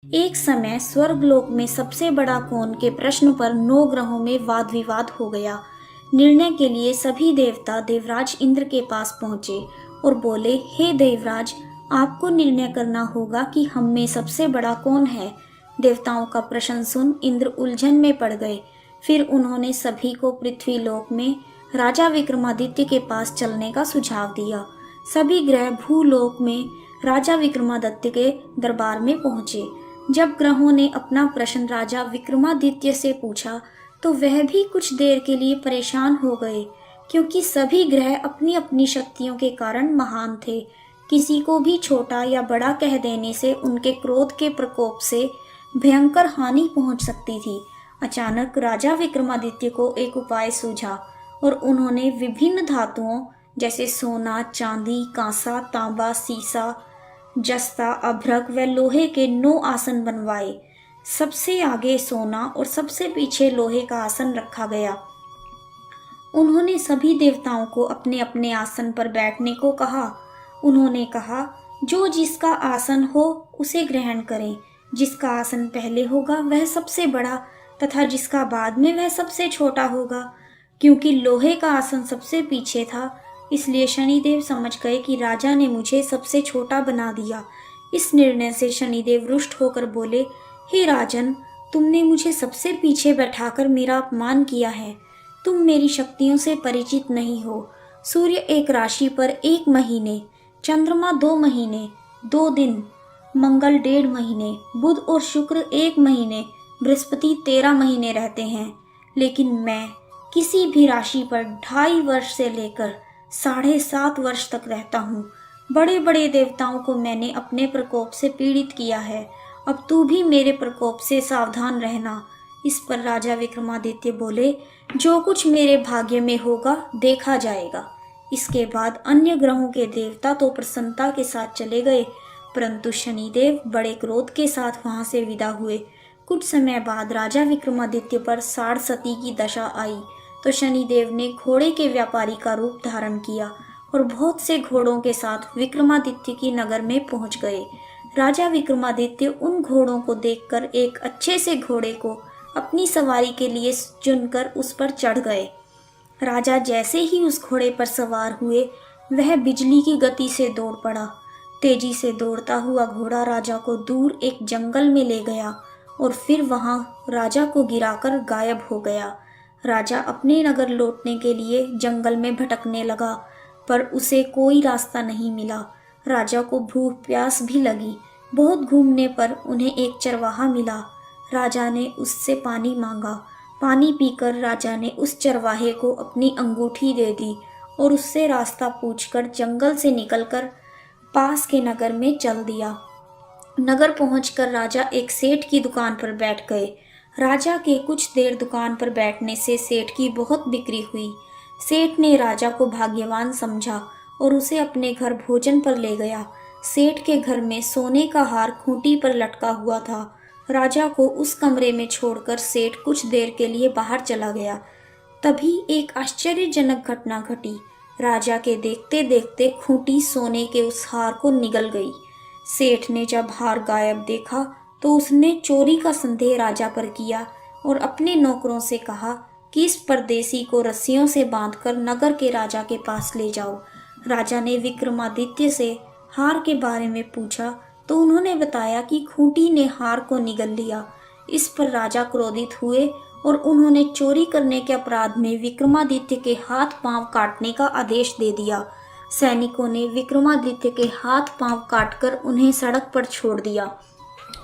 एक समय स्वर्गलोक में सबसे बड़ा कौन के प्रश्न पर 9 ग्रहों में वाद विवाद हो गया। निर्णय के लिए सभी देवता देवराज इंद्र के पास पहुंचे और बोले, हे देवराज, आपको निर्णय करना होगा कि हम में सबसे बड़ा कौन है। देवताओं का प्रश्न सुन इंद्र उलझन में पड़ गए। फिर उन्होंने सभी को पृथ्वी लोक में राजा विक्रमादित्य के पास चलने का सुझाव दिया। सभी ग्रह भूलोक में राजा विक्रमादित्य के दरबार में पहुंचे। जब ग्रहों ने अपना प्रश्न राजा विक्रमादित्य से पूछा तो वह भी कुछ देर के लिए परेशान हो गए, क्योंकि सभी ग्रह अपनी अपनी शक्तियों के कारण महान थे। किसी को भी छोटा या बड़ा कह देने से उनके क्रोध के प्रकोप से भयंकर हानि पहुंच सकती थी। अचानक राजा विक्रमादित्य को एक उपाय सूझा और उन्होंने विभिन्न धातुओं जैसे सोना, चांदी, कांसा, तांबा, सीसा, जस्ता, अभ्रक व लोहे के 9 आसन बनवाए। सबसे आगे सोना और सबसे पीछे लोहे का आसन रखा गया। उन्होंने सभी देवताओं को अपने अपने आसन पर बैठने को कहा। उन्होंने कहा, जो जिसका आसन हो उसे ग्रहण करें। जिसका आसन पहले होगा वह सबसे बड़ा तथा जिसका बाद में वह सबसे छोटा होगा। क्योंकि लोहे का आसन सबसे पीछे था, इसलिए शनिदेव समझ गए कि राजा ने मुझे सबसे छोटा बना दिया। इस निर्णय से शनिदेव रुष्ट होकर बोले, हे राजन, तुमने मुझे सबसे पीछे बैठाकर मेरा अपमान किया है। तुम मेरी शक्तियों से परिचित नहीं हो। सूर्य एक राशि पर 1 महीने, चंद्रमा 2 महीने 2 दिन, मंगल 1.5 महीने, बुध और शुक्र 1 महीने, बृहस्पति 13 महीने रहते हैं। लेकिन मैं किसी भी राशि पर 2.5 वर्ष से लेकर 7.5 वर्ष तक रहता हूँ। बड़े बड़े देवताओं को मैंने अपने प्रकोप से पीड़ित किया है। अब तू भी मेरे प्रकोप से सावधान रहना। इस पर राजा विक्रमादित्य बोले, जो कुछ मेरे भाग्य में होगा देखा जाएगा। इसके बाद अन्य ग्रहों के देवता तो प्रसन्नता के साथ चले गए, परंतु शनिदेव बड़े क्रोध के साथ वहां से विदा हुए। कुछ समय बाद राजा विक्रमादित्य पर साढ़ सती की दशा आई तो शनिदेव ने घोड़े के व्यापारी का रूप धारण किया और बहुत से घोड़ों के साथ विक्रमादित्य की नगर में पहुंच गए। राजा विक्रमादित्य उन घोड़ों को देखकर एक अच्छे से घोड़े को अपनी सवारी के लिए चुनकर उस पर चढ़ गए। राजा जैसे ही उस घोड़े पर सवार हुए, वह बिजली की गति से दौड़ पड़ा। तेजी से दौड़ता हुआ घोड़ा राजा को दूर एक जंगल में ले गया और फिर वहां राजा को गिराकर गायब हो गया। राजा अपने नगर लौटने के लिए जंगल में भटकने लगा, पर उसे कोई रास्ता नहीं मिला। राजा को भूख प्यास भी लगी। बहुत घूमने पर उन्हें एक चरवाहा मिला। राजा ने उससे पानी मांगा। पानी पीकर राजा ने उस चरवाहे को अपनी अंगूठी दे दी और उससे रास्ता पूछकर जंगल से निकलकर पास के नगर में चल दिया। नगर पहुंचकर राजा एक सेठ की दुकान पर बैठ गए। राजा के कुछ देर दुकान पर बैठने से सेठ की बहुत बिक्री हुई। सेठ ने राजा को भाग्यवान समझा और उसे अपने घर भोजन पर ले गया। सेठ के घर में सोने का हार खूंटी पर लटका हुआ था। राजा को उस कमरे में छोड़कर सेठ कुछ देर के लिए बाहर चला गया। तभी एक आश्चर्यजनक घटना घटी। राजा के देखते देखते खूंटी सोने के उस हार को निगल गई। सेठ ने जब हार गायब देखा तो उसने चोरी का संदेह राजा पर किया और अपने नौकरों से कहा कि इस परदेसी को रस्सियों से बांधकर नगर के राजा के पास ले जाओ। राजा ने विक्रमादित्य से हार के बारे में पूछा तो उन्होंने बताया कि खूंटी ने हार को निगल लिया। इस पर राजा क्रोधित हुए और उन्होंने चोरी करने के अपराध में विक्रमादित्य के हाथ पांव काटने का आदेश दे दिया। सैनिकों ने विक्रमादित्य के हाथ पांव काटकर उन्हें सड़क पर छोड़ दिया।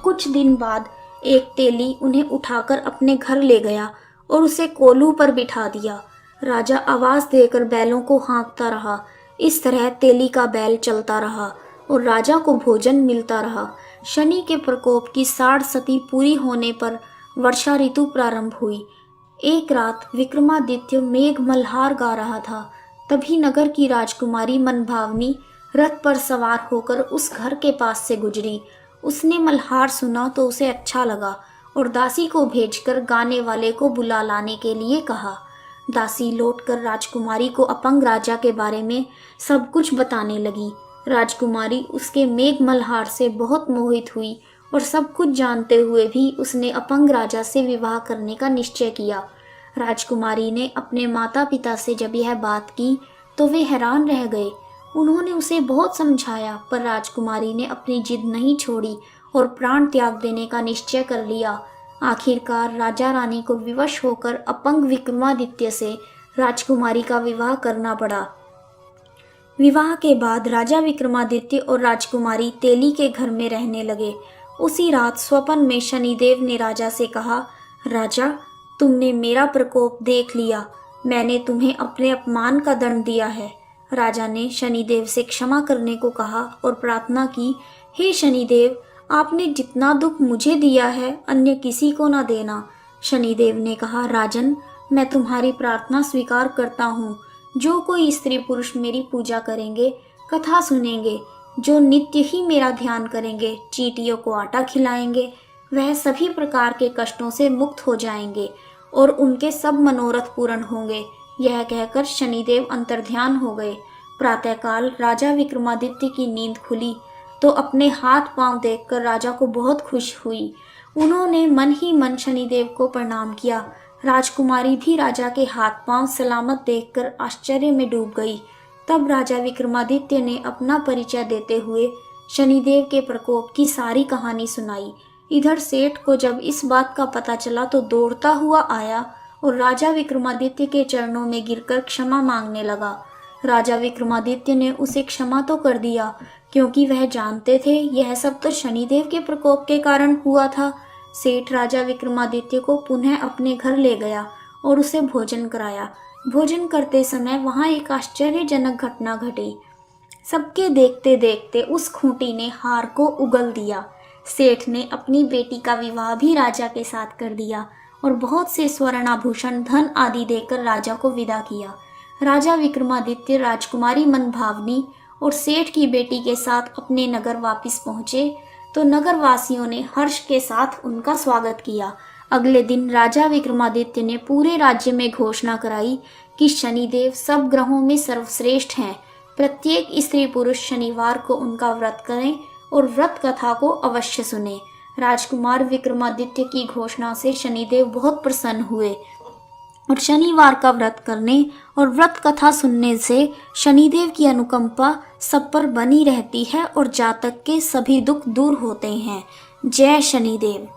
कुछ दिन बाद एक तेली उन्हें उठाकर अपने घर ले गया और उसे कोलू पर बिठा दिया। राजा आवाज देकर बैलों को हाँकता रहा। इस तरह तेली का बैल चलता रहा और राजा को भोजन मिलता रहा। शनि के प्रकोप की साढ़ सती पूरी होने पर वर्षा ऋतु प्रारंभ हुई। एक रात विक्रमादित्य मेघ मल्हार गा रहा था। तभी नगर की राजकुमारी मनभावनी रथ पर सवार होकर उस घर के पास से गुजरी। उसने मल्हार सुना तो उसे अच्छा लगा और दासी को भेजकर गाने वाले को बुला लाने के लिए कहा। दासी लौटकर राजकुमारी को अपंग राजा के बारे में सब कुछ बताने लगी। राजकुमारी उसके मेघ मल्हार से बहुत मोहित हुई और सब कुछ जानते हुए भी उसने अपंग राजा से विवाह करने का निश्चय किया। राजकुमारी ने अपने माता पिता से जब यह बात की तो वे हैरान रह गए। उन्होंने उसे बहुत समझाया, पर राजकुमारी ने अपनी जिद नहीं छोड़ी और प्राण त्याग देने का निश्चय कर लिया। आखिरकार राजा रानी को विवश होकर अपंग विक्रमादित्य से राजकुमारी का विवाह करना पड़ा। विवाह के बाद राजा विक्रमादित्य और राजकुमारी तेली के घर में रहने लगे। उसी रात स्वप्न में शनिदेव ने राजा से कहा, राजा, तुमने मेरा प्रकोप देख लिया, मैंने तुम्हें अपने अपमान का दंड दिया है। राजा ने शनिदेव से क्षमा करने को कहा और प्रार्थना की, हे शनिदेव, आपने जितना दुख मुझे दिया है अन्य किसी को न देना। शनिदेव ने कहा, राजन, मैं तुम्हारी प्रार्थना स्वीकार करता हूँ। जो कोई स्त्री पुरुष मेरी पूजा करेंगे, कथा सुनेंगे, जो नित्य ही मेरा ध्यान करेंगे, चींटियों को आटा खिलाएंगे, वह सभी प्रकार के कष्टों से मुक्त हो जाएंगे और उनके सब मनोरथ पूर्ण होंगे। यह कहकर शनिदेव अंतर्ध्यान हो गए। प्रातःकाल राजा विक्रमादित्य की नींद खुली तो अपने हाथ पांव देखकर राजा को बहुत खुश हुई। उन्होंने मन ही मन शनिदेव को प्रणाम किया। राजकुमारी भी राजा के हाथ पांव सलामत देखकर आश्चर्य में डूब गई। तब राजा विक्रमादित्य ने अपना परिचय देते हुए शनिदेव के प्रकोप की सारी कहानी सुनाई। इधर सेठ को जब इस बात का पता चला तो दौड़ता हुआ आया और राजा विक्रमादित्य के चरणों में गिरकर क्षमा मांगने लगा। राजा विक्रमादित्य ने उसे क्षमा तो कर दिया, क्योंकि वह जानते थे यह सब तो शनिदेव के प्रकोप के कारण हुआ था। सेठ राजा विक्रमादित्य को पुनः अपने घर ले गया और उसे भोजन कराया। भोजन करते समय वहां एक आश्चर्यजनक घटना घटी। सबके देखते देखते उस खूंटी ने हार को उगल दिया। सेठ ने अपनी बेटी का विवाह भी राजा के साथ कर दिया और बहुत से स्वर्णाभूषण, धन आदि देकर राजा को विदा किया। राजा विक्रमादित्य राजकुमारी मनभावनी और सेठ की बेटी के साथ अपने नगर वापस पहुंचे तो नगरवासियों ने हर्ष के साथ उनका स्वागत किया। अगले दिन राजा विक्रमादित्य ने पूरे राज्य में घोषणा कराई कि शनिदेव सब ग्रहों में सर्वश्रेष्ठ हैं। प्रत्येक स्त्री पुरुष शनिवार को उनका व्रत करें और व्रत कथा को अवश्य सुने। राजकुमार विक्रमादित्य की घोषणा से शनिदेव बहुत प्रसन्न हुए और शनिवार का व्रत करने और व्रत कथा सुनने से शनिदेव की अनुकंपा सब पर बनी रहती है और जातक के सभी दुख दूर होते हैं। जय शनिदेव।